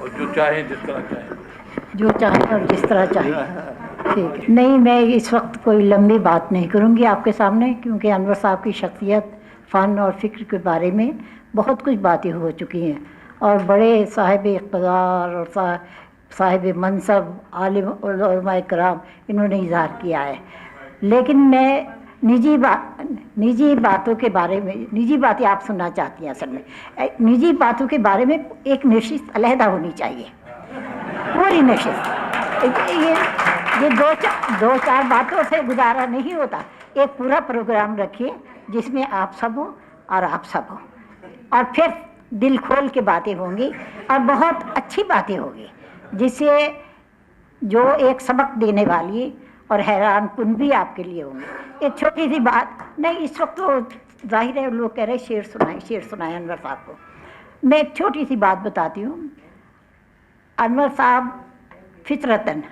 और जो चाहें जिस तरह चाहें, जो चाहें और जिस तरह चाहें। ठीक है, नहीं मैं इस वक्त कोई लंबी बात नहीं करूंगी आपके सामने, क्योंकि अनवर साहब की शख्सियत, फ़न और फ़िक्र के बारे में बहुत कुछ बातें हो चुकी हैं, और बड़े साहिब इक़्तिदार और साहिब मनसब आलिम उलमा कराम इन्होंने इज़हार किया है। लेकिन मैं निजी बातों के बारे में, निजी बातें आप सुनना चाहती हैं असल में, निजी बातों के बारे में एक नशिस्त अलहदा होनी चाहिए, पूरी नशिस्त। ये दो चार बातों से गुजारा नहीं होता, एक पूरा प्रोग्राम रखिए जिसमें आप सब हो और आप सब हो, और फिर दिल खोल के बातें होंगी और बहुत अच्छी बातें होगी, जिससे जो एक सबक देने वाली और हैरान कुन भी आपके लिए होंगी। एक छोटी सी बात, नहीं इस वक्त तो जाहिर है लोग कह रहे शेर सुनाए अनवर साहब को। मैं एक छोटी सी बात बताती हूँ। अनवर साहब फितरतन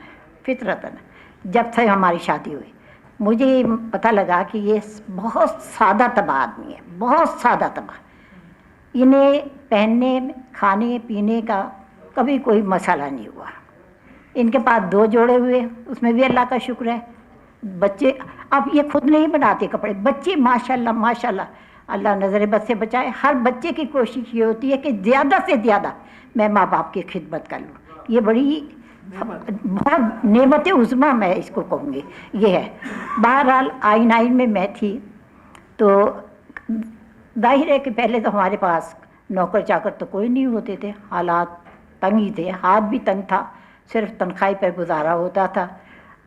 जब से हमारी शादी हुई, मुझे पता लगा कि ये बहुत सादा तबा आदमी है, बहुत सादा तबा। इन्हें पहनने खाने पीने का कभी कोई मसाला नहीं हुआ। इनके पास 2 जोड़े हुए, उसमें भी अल्लाह का शुक्र है। बच्चे, अब ये खुद नहीं बनाते कपड़े, बच्चे माशाल्लाह अल्लाह नज़र बद से बचाए। हर बच्चे की कोशिश ये होती है कि ज़्यादा से ज़्यादा मैं माँ बाप की खिदमत कर लूँ। ये बड़ी बहुत नेमत उज़्मा मैं इसको कहूँगी, ये है। बहरहाल आइन में मैं थी, तो जाहिर है कि पहले तो हमारे पास नौकर चाकर तो कोई नहीं होते थे, हालात तंग ही थे, हाथ भी तंग था, सिर्फ तनख्वाही पर गुजारा होता था।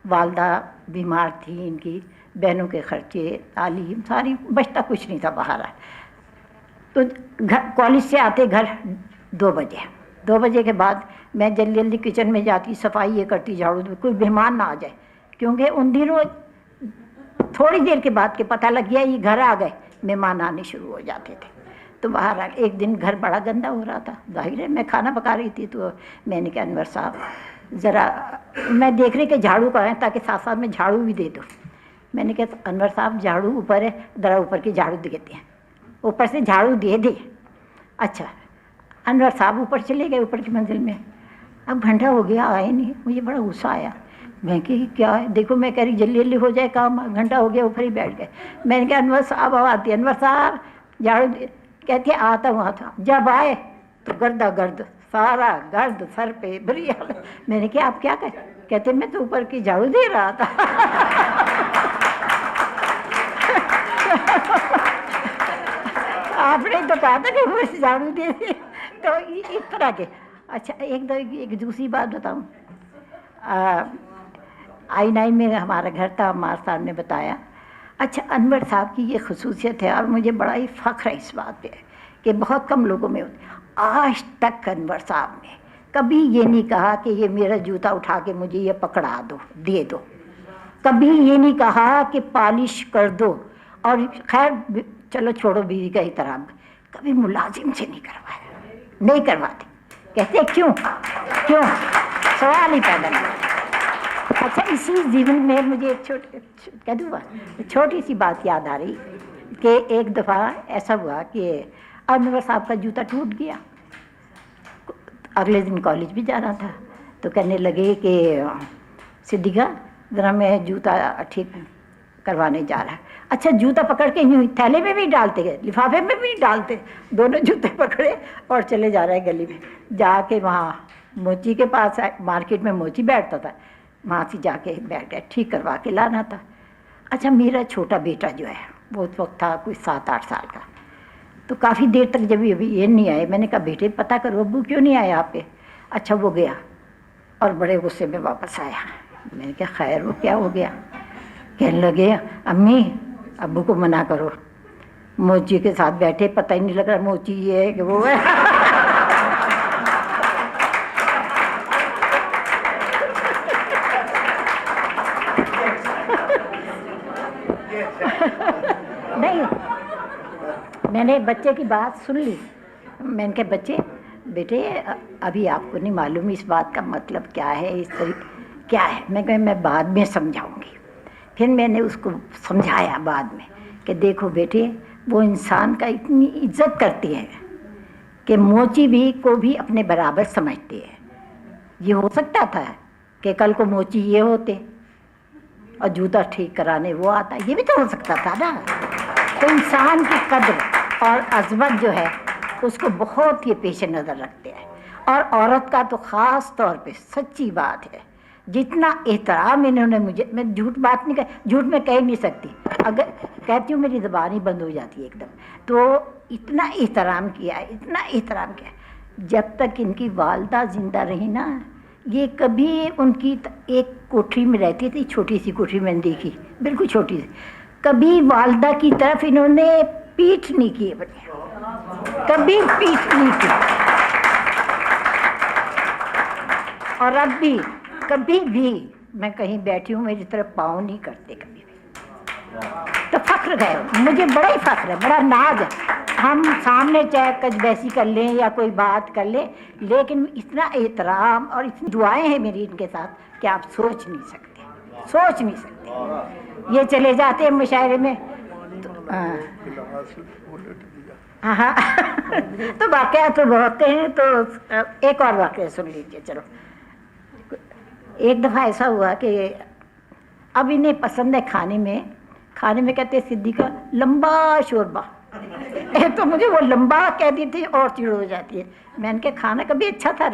वालदा बीमार थी, इनकी बहनों के खर्चे, तालीम सारी, बचता कुछ नहीं था बाहर। तो घर कॉलेज से आते घर 2 बजे के बाद मैं जल्दी किचन में जाती, सफाई ये करती, झाड़ू, कोई मेहमान ना आ जाए, क्योंकि उन दिनों थोड़ी देर के बाद के पता लग गया ये घर आ गए, मेहमान आने शुरू हो जाते थे। तो बहरहाल एक दिन घर बड़ा गंदा हो रहा था, जाहिर है मैं खाना पका रही थी, तो मैंने कहा अनवर साहब ज़रा, मैं देख रही कि झाड़ू का है ताकि साथ साथ में झाड़ू भी दे दो। मैंने कहा अनवर साहब झाड़ू ऊपर है, ज़रा ऊपर की झाड़ू देते हैं, ऊपर से झाड़ू दे दे। अच्छा, अनवर साहब ऊपर चले गए, ऊपर की मंजिल में। अब घंटा हो गया आए नहीं, मुझे बड़ा गुस्सा आया। मैं कि क्या है, देखो मैं कह रही जल्दी हो जाए काम, घंटा हो गया, ऊपर ही बैठ गए। मैंने कहा अनवर साहब आती, अनवर साहब झाड़ू दे, कहते आता हुआ था। जब आए तो गर्द सारा गर्द सर पे, बुरी हालत। मैंने कहा आप क्या कहते मैं तो ऊपर की झाड़ू दे रहा था। आपने तो कहा था कि ऊपर से झाड़ू दे दे। तो इस तरह के। अच्छा, एक दूसरी बात बताऊं। आई में हमारा घर था, हमारे साहब ने बताया। अच्छा, अनवर साहब की ये खसूसियत है और मुझे बड़ा ही फ़ख्र है इस बात पे कि बहुत कम लोगों में होती। आज तक अनवर साहब ने कभी ये नहीं कहा कि ये मेरा जूता उठा के मुझे ये पकड़ा दो, दे दो। कभी ये नहीं कहा कि पॉलिश कर दो, और खैर चलो छोड़ो बीवी का एहतराम, कभी मुलाजिम से नहीं करवाते। कहते क्यों सवाल ही पैदा नहीं। अच्छा, इसी जीवन में मुझे एक छोटी सी बात याद आ रही कि एक दफ़ा ऐसा हुआ कि अनवर साहब का जूता टूट गया। अगले दिन कॉलेज भी जाना था, तो कहने लगे कि सिद्दीक़ा ज़रा मैं जूता ठीक करवाने जा रहा है। अच्छा, जूता पकड़ के यूँ थैले में भी डालते गए, लिफाफे में भी डालते, दोनों जूते पकड़े और चले जा रहे हैं गली में। जाके वहाँ मोची के पास, मार्केट में मोची बैठता था, वहाँ से जाके बैठ गए, ठीक करवा के लाना था। अच्छा, मेरा छोटा बेटा जो है वो उस वक्त था कोई 7-8 साल का, तो काफ़ी देर तक जब अभी ये नहीं आए, मैंने कहा बेटे पता करो अब्बू क्यों नहीं आए आपके। अच्छा, वो गया और बड़े गुस्से में वापस आया। मैंने कहा खैर वो क्या हो गया। कहने लगे अम्मी अब्बू को मना करो, मोची के साथ बैठे, पता ही नहीं लग रहा मोची ये है कि वो है। नहीं, मैंने बच्चे की बात सुन ली। मैंने कहा बेटे अभी आपको नहीं मालूम इस बात का मतलब क्या है, इस तरीके क्या है। मैं बाद में समझाऊंगी। फिर मैंने उसको समझाया बाद में कि देखो बेटे, वो इंसान का इतनी इज्जत करती है کہ موچی بھی کو بھی اپنے برابر سمجھتے ہیں. یہ ہو سکتا تھا کہ کل کو موچی یہ ہوتے اور جوتا ٹھیک کرانے وہ آتا, یہ بھی تو ہو سکتا تھا نا. تو انسان کی قدر اور عظمت جو ہے اس کو بہت ہی پیش نظر رکھتے ہیں. اور عورت کا تو خاص طور پہ سچی بات ہے, جتنا احترام انہوں نے مجھے, میں جھوٹ بات نہیں جھوٹ میں کہہ نہیں سکتی, اگر کہتی ہوں میری زبان ہی بند ہو جاتی ہے ایک دم. تو اتنا احترام کیا, اتنا احترام کیا. جب تک ان کی والدہ زندہ رہی نا, یہ کبھی ان کی ایک کوٹھی میں رہتی تھی, چھوٹی سی کوٹھی میں نے دیکھی, بالکل چھوٹی سی, کبھی والدہ کی طرف انہوں نے پیٹھ نہیں کی, کبھی پیٹھ نہیں کی. اور اب بھی کبھی بھی میں کہیں بیٹھی ہوں میری طرف پاؤں نہیں کرتے کبھی بھی. تو فخر ہے, مجھے بڑا ہی فخر ہے, بڑا ناز ہے. ہم سامنے چاہے کچھ بیسی کر لیں یا کوئی بات کر لیں, لیکن اتنا احترام اور اتنی دعائیں ہیں میری ان کے ساتھ کہ آپ سوچ نہیں سکتے, سوچ نہیں سکتے. یہ چلے جاتے ہیں مشاعرے میں ہاں تو واقعات تو بہت ہیں. تو ایک اور واقعہ سن لیجیے. چلو, ایک دفعہ ایسا ہوا کہ اب انہیں پسند ہے کھانے میں کہتے ہیں صدیقہ لمبا شوربہ. تو مجھے وہ لمبا کہتی تھی اور چڑ ہو جاتی ہے. میں نے کہا کھانا کبھی اچھا تھا,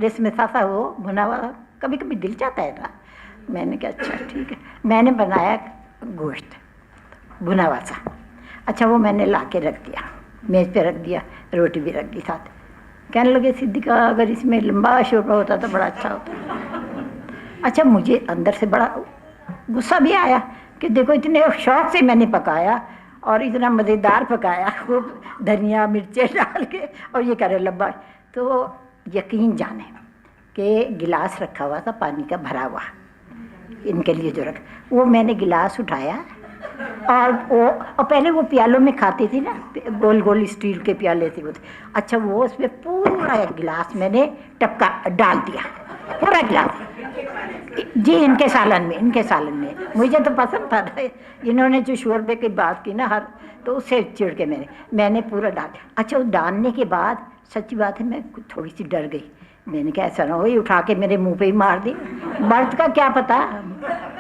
رسم تھا وہ بھنا ہوا, کبھی کبھی دل چاہتا ہے نا. میں نے کہا اچھا ٹھیک ہے. میں نے بنایا گوشت بھنا ہوا سا. اچھا وہ میں نے لا کے رکھ دیا, میز پہ رکھ دیا, روٹی بھی رکھ دی ساتھ. کہنے لگے صدیقہ اگر اس میں لمبا شوربہ ہوتا تو بڑا اچھا ہوتا. اچھا مجھے اندر سے بڑا غصہ بھی آیا کہ دیکھو اتنے شوق سے میں نے پکایا اور اتنا مزیدار پکایا, خوب دھنیا مرچیں ڈال کے, اور یہ کرے لمبا. تو یقین جانیں کہ گلاس رکھا ہوا تھا پانی کا بھرا ہوا ان کے لیے جو رکھ, وہ میں نے گلاس اٹھایا اور پہلے وہ پیالوں میں کھاتی تھی نا, گول گول اسٹیل کے پیالے تھے وہ. اچھا وہ اس میں پورا ایک گلاس میں نے ٹپکا ڈال دیا, پورا گلاس. جی ان کے سالن میں مجھے تو پسند تھا. انہوں نے جو شوربے کی بات کی نا تو اس سے چڑ کے میں نے پورا ڈال دیا. اچھا وہ ڈالنے کے بعد سچی بات ہے میں تھوڑی سی ڈر گئی. میں نے کہا ایسا نہ ہو یہ اٹھا کے میرے منہ پہ ہی مار دی. مرد کا کیا پتا,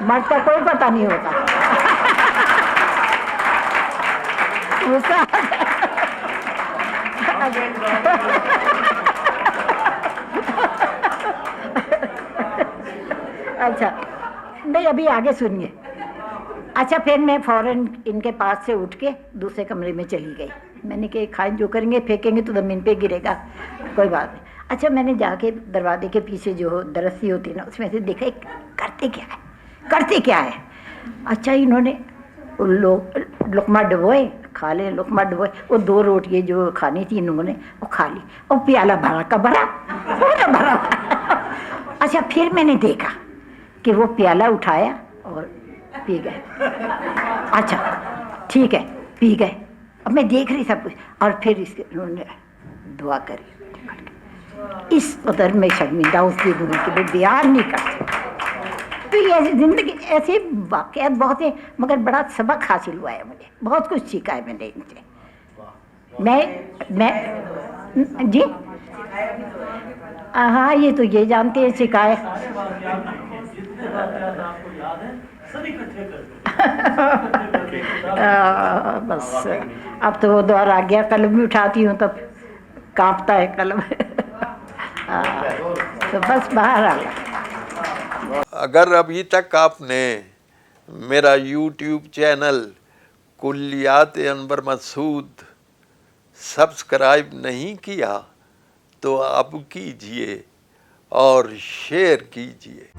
مرد کا کوئی پتہ نہیں ہوتا. اچھا نہیں ابھی آگے سنیے. اچھا پھر میں فوراً ان کے پاس سے اٹھ کے دوسرے کمرے میں چلی گئی. میں نے کہ کھائیں جو کریں گے پھینکیں گے تو زمین پہ گرے گا, کوئی بات نہیں. اچھا میں نے جا کے دروازے کے پیچھے جو درختی ہوتی نا اس میں سے دیکھا کرتے کیا ہے. اچھا انہوں نے لقمہ ڈبوئے, کھا لے لقمہ ڈبوئے, وہ 2 روٹیاں جو کھانی تھی انہوں نے وہ کھا لی, اور پیالہ بھرا کا بھرا پورا بھرا. اچھا پھر میں نے دیکھا کہ وہ پیالہ اٹھایا اور پی گئے. اچھا ٹھیک ہے پی گئے. اب میں دیکھ رہی سب کچھ, اور پھر اس کے انہوں نے دعا کری. اس قدر میں شرمندہ اس کی گناہ کے لیے بیان نہیں کر سکتی. تو یہ زندگی ایسے واقعات بہت ہیں, مگر بڑا سبق حاصل ہوا ہے مجھے, بہت کچھ سیکھا ہے میں نے ان سے. میں جی ہاں یہ تو یہ جانتے ہیں سکھائے. بس اب تو وہ دور آ گیا, قلم بھی اٹھاتی ہوں تب کانپتا ہے قلم. تو بس باہر آ گیا. اگر ابھی تک آپ نے میرا یوٹیوب چینل کلیات انور مسعود سبسکرائب نہیں کیا تو اب کیجئے اور شیئر کیجئے.